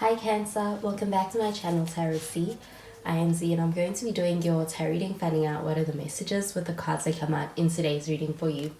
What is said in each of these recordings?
Hi Cancer, welcome back to my channel Tarot C. I am Z and I'm going to be doing your tarot reading, finding out what are the messages with the cards that come out in today's reading for you.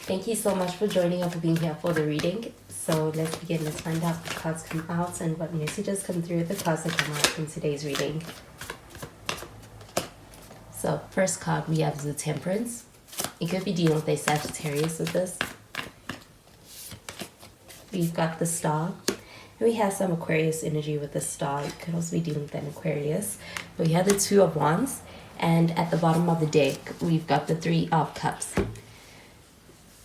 Thank you so much for joining and for being here for the reading. So let's begin. Let's find out what cards come out and what messages come through with the cards that come out in today's reading. So first card we have the Temperance. You could be dealing with a Sagittarius with this. We've got the Star. We have some Aquarius energy with the Star. You could also be dealing with an Aquarius. We have the Two of Wands. And at the bottom of the deck, we've got the Three of Cups.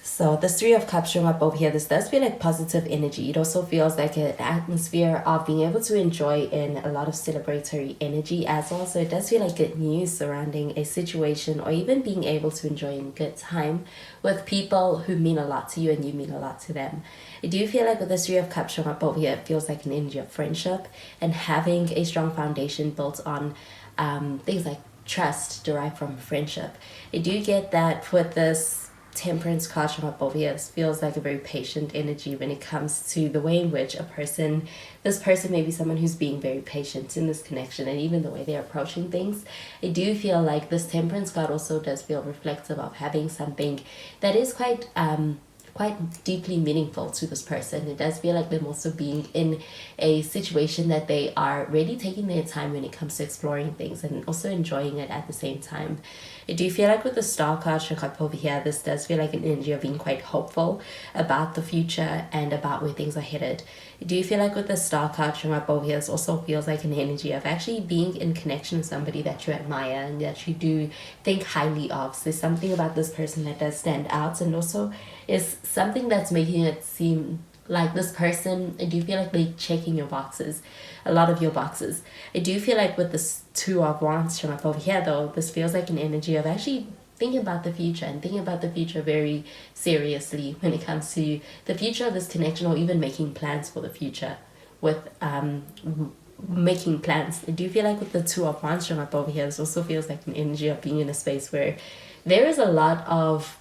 So this Three of Cups showing up over here, this does feel like positive energy. It also feels like an atmosphere of being able to enjoy in a lot of celebratory energy as well. So it does feel like good news surrounding a situation, or even being able to enjoy a good time with people who mean a lot to you and you mean a lot to them. I do feel like with this Three of Cups showing up over here, it feels like an energy of friendship and having a strong foundation built on things like trust derived from friendship. I do get that with this Temperance card showing up over here. This feels like a very patient energy when it comes to the way in which this person may be someone who's being very patient in this connection, and even the way they're approaching things. I do feel like this Temperance card also does feel reflective of having something that is quite deeply meaningful to this person. It does feel like them also being in a situation that they are really taking their time when it comes to exploring things and also enjoying it at the same time. I do feel like with the Star card showing up over here, this does feel like an energy of being quite hopeful about the future and about where things are headed. I do feel like with the Star card showing up over here, this also feels like an energy of actually being in connection with somebody that you admire and that you do think highly of. So there's something about this person that does stand out, and also is something that's making it seem like this person, I do feel like they're checking your boxes, a lot of your boxes. I do feel like with this Two of Wands showing up over here though, this feels like an energy of actually thinking about the future and thinking about the future very seriously when it comes to the future of this connection, or even making plans for the future with making plans. I do feel like with the Two of Wands showing up over here, this also feels like an energy of being in a space where there is a lot of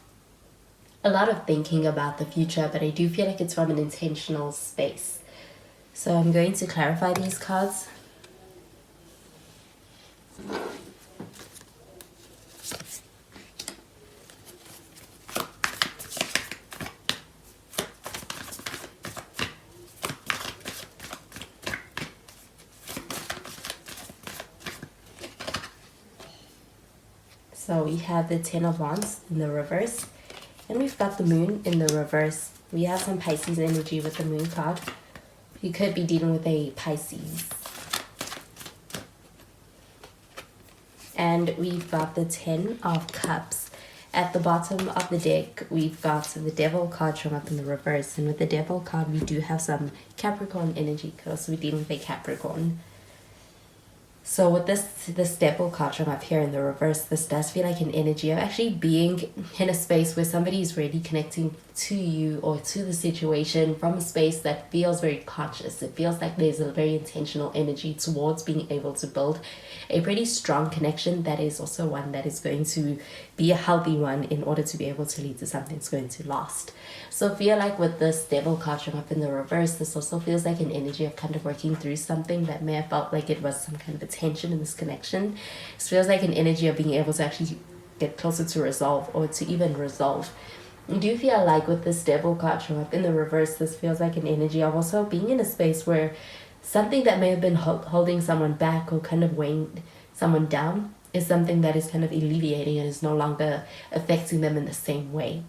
thinking about the future, but I do feel like it's from an intentional space. So I'm going to clarify these cards. So we have the Ten of Wands in the reverse. And we've got the Moon in the reverse. We have some Pisces energy with the Moon card. You could be dealing with a Pisces. And we've got the Ten of Cups. At the bottom of the deck, we've got the Devil card showing up in the reverse. And with the Devil card, we do have some Capricorn energy. Could also be dealing with a Capricorn. So with this Devil card showing up here in the reverse, this does feel like an energy of actually being in a space where somebody is really connecting to you or to the situation from a space that feels very conscious. It feels like there's a very intentional energy towards being able to build a pretty strong connection that is also one that is going to be a healthy one in order to be able to lead to something that's going to last. So I feel like with this Devil card showing up in the reverse, this also feels like an energy of kind of working through something that may have felt like it was some kind of a tension in this connection. It feels like an energy of being able to actually get closer to resolve, or to even resolve. I do feel like with this Devil card showing up in the reverse, this feels like an energy of also being in a space where something that may have been holding someone back or kind of weighing someone down is something that is kind of alleviating and is no longer affecting them in the same way.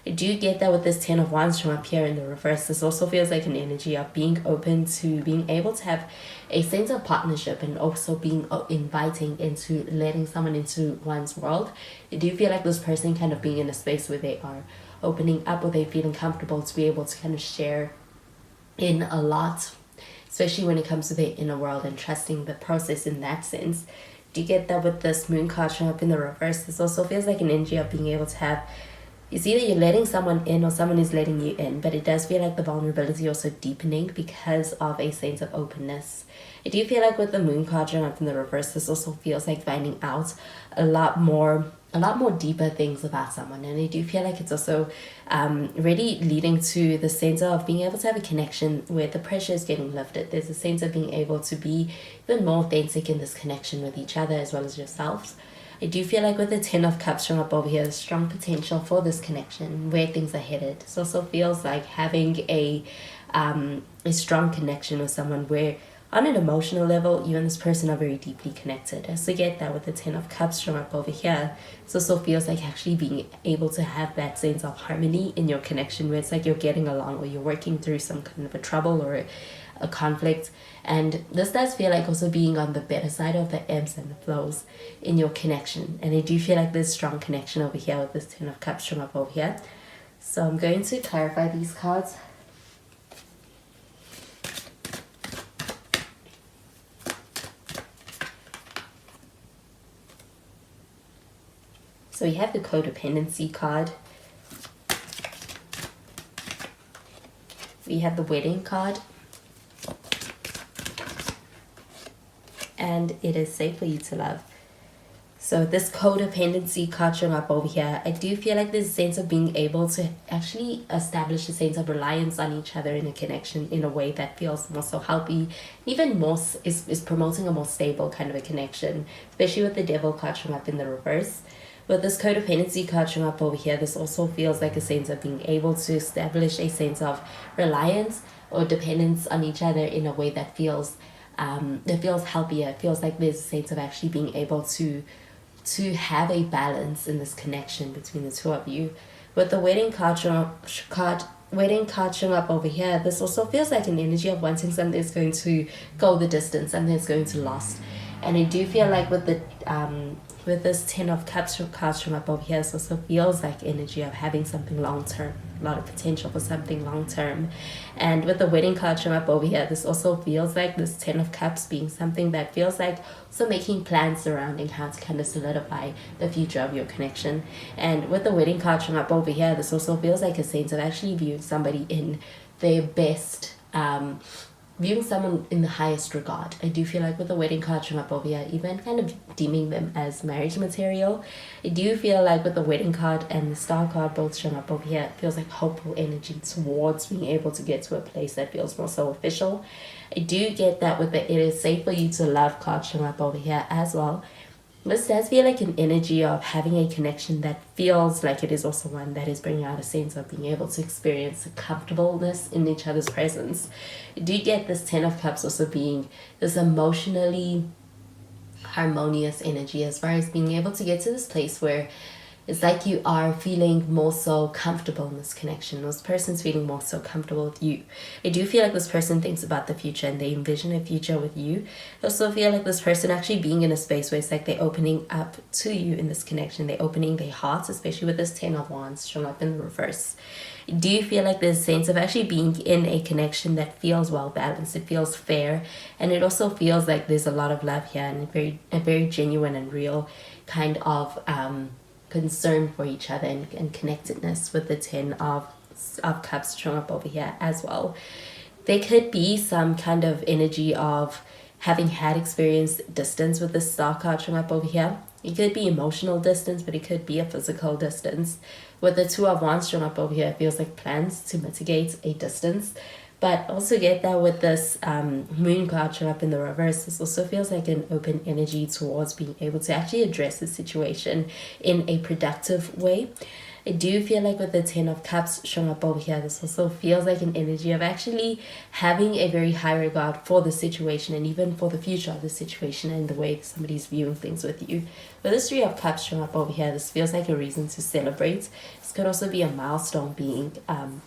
I do get that with this Ten of Wands showing up here in the reverse. This also feels like an energy of being open to being able to have a sense of partnership, and also being inviting into letting someone into one's world. I do feel like this person kind of being in a space where they are opening up, or they feeling comfortable to be able to kind of share in a lot, especially when it comes to their inner world and trusting the process in that sense. Do you get that with this Moon card showing up in the reverse? This also feels like an energy of being able to have, it's either you're letting someone in or someone is letting you in, but it does feel like the vulnerability also deepening because of a sense of openness. I do feel like with the Moon card showing up in the reverse, this also feels like finding out a lot more a lot more deeper things about someone. And I do feel like it's also really leading to the sense of being able to have a connection where the pressure is getting lifted. There's a sense of being able to be even more authentic in this connection with each other as well as yourselves. I do feel like with the Ten of Cups showing up over here, there's strong potential for this connection, where things are headed. It also feels like having a strong connection with someone where on an emotional level, you and this person are very deeply connected. I also get that with the Ten of Cups showing up over here. It also feels like actually being able to have that sense of harmony in your connection where it's like you're getting along or you're working through some kind of a trouble or a conflict. And this does feel like also being on the better side of the ebbs and the flows in your connection. And I do feel like there's strong connection over here with this Ten of Cups showing up over here. So I'm going to clarify these cards. So we have the codependency card. We have the wedding card. And it is safe for you to love. So this codependency card showing up over here, I do feel like there's a sense of being able to actually establish a sense of reliance on each other in a connection in a way that feels more so healthy, even more is promoting a more stable kind of a connection, especially with the devil card showing up in the reverse. With this codependency card showing up over here, this also feels like a sense of being able to establish a sense of reliance or dependence on each other in a way that feels healthier. It feels like there's a sense of actually being able to have a balance in this connection between the two of you. With the wedding card showing up over here, this also feels like an energy of wanting something that's going to go the distance, something that's going to last. And I do feel like with the with this Ten of Cups card showing up over here, this also feels like energy of having something long term, a lot of potential for something long term. And with the wedding card showing up over here, this also feels like this Ten of Cups being something that feels like also making plans surrounding how to kind of solidify the future of your connection. And with the wedding card showing up over here, this also feels like a sense of actually viewing somebody in their best, viewing someone in the highest regard. I do feel like with the wedding card showing up over here, even kind of deeming them as marriage material. I do feel like with the wedding card and the star card both showing up over here, it feels like hopeful energy towards being able to get to a place that feels more so official. I do get that with the it is safe for you to love card showing up over here as well. This does feel like an energy of having a connection that feels like it is also one that is bringing out a sense of being able to experience comfortableness in each other's presence. You do get this Ten of Cups also being this emotionally harmonious energy as far as being able to get to this place where it's like you are feeling more so comfortable in this connection. This person's feeling more so comfortable with you. I do feel like this person thinks about the future and they envision a future with you. I also feel like this person actually being in a space where it's like they're opening up to you in this connection. They're opening their hearts, especially with this Ten of Wands showing up in the reverse. Do you feel like there's a sense of actually being in a connection that feels well balanced? It feels fair, and it also feels like there's a lot of love here and a very genuine and real kind of concern for each other and connectedness with the Ten of Cups showing up over here as well. There could be some kind of energy of having had experienced distance with the Star card showing up over here. It could be emotional distance, but it could be a physical distance. With the Two of Wands showing up over here, it feels like plans to mitigate a distance. But also get that with this moon card showing up in the reverse, this also feels like an open energy towards being able to actually address the situation in a productive way. I do feel like with the Ten of Cups showing up over here, this also feels like an energy of actually having a very high regard for the situation and even for the future of the situation and the way somebody's viewing things with you. With this Three of Cups showing up over here, this feels like a reason to celebrate. This could also be a milestone being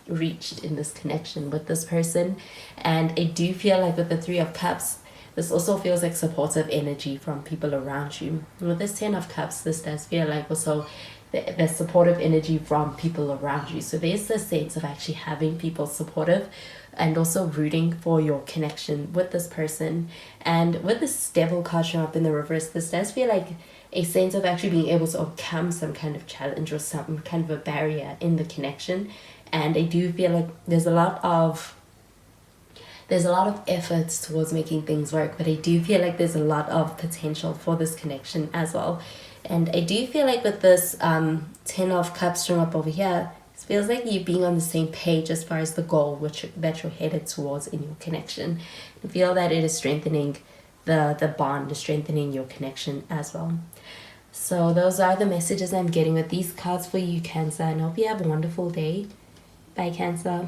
reached in this connection with this person. And I do feel like with the Three of Cups, this also feels like supportive energy from people around you. With this Ten of Cups, this does feel like also the supportive energy from people around you. So there's this sense of actually having people supportive and also rooting for your connection with this person. And with this Devil card showing up in the reverse, this does feel like a sense of actually being able to overcome some kind of challenge or some kind of a barrier in the connection. And I do feel like there's a lot of efforts towards making things work, but I do feel like there's a lot of potential for this connection as well. And I do feel like with this 10 of cups shown up over here, it feels like you being on the same page as far as the goal that you're headed towards in your connection. I feel that it is strengthening the bond, strengthening your connection as well. So those are the messages I'm getting with these cards for you, Cancer, and I hope you have a wonderful day. Bye, Cancer.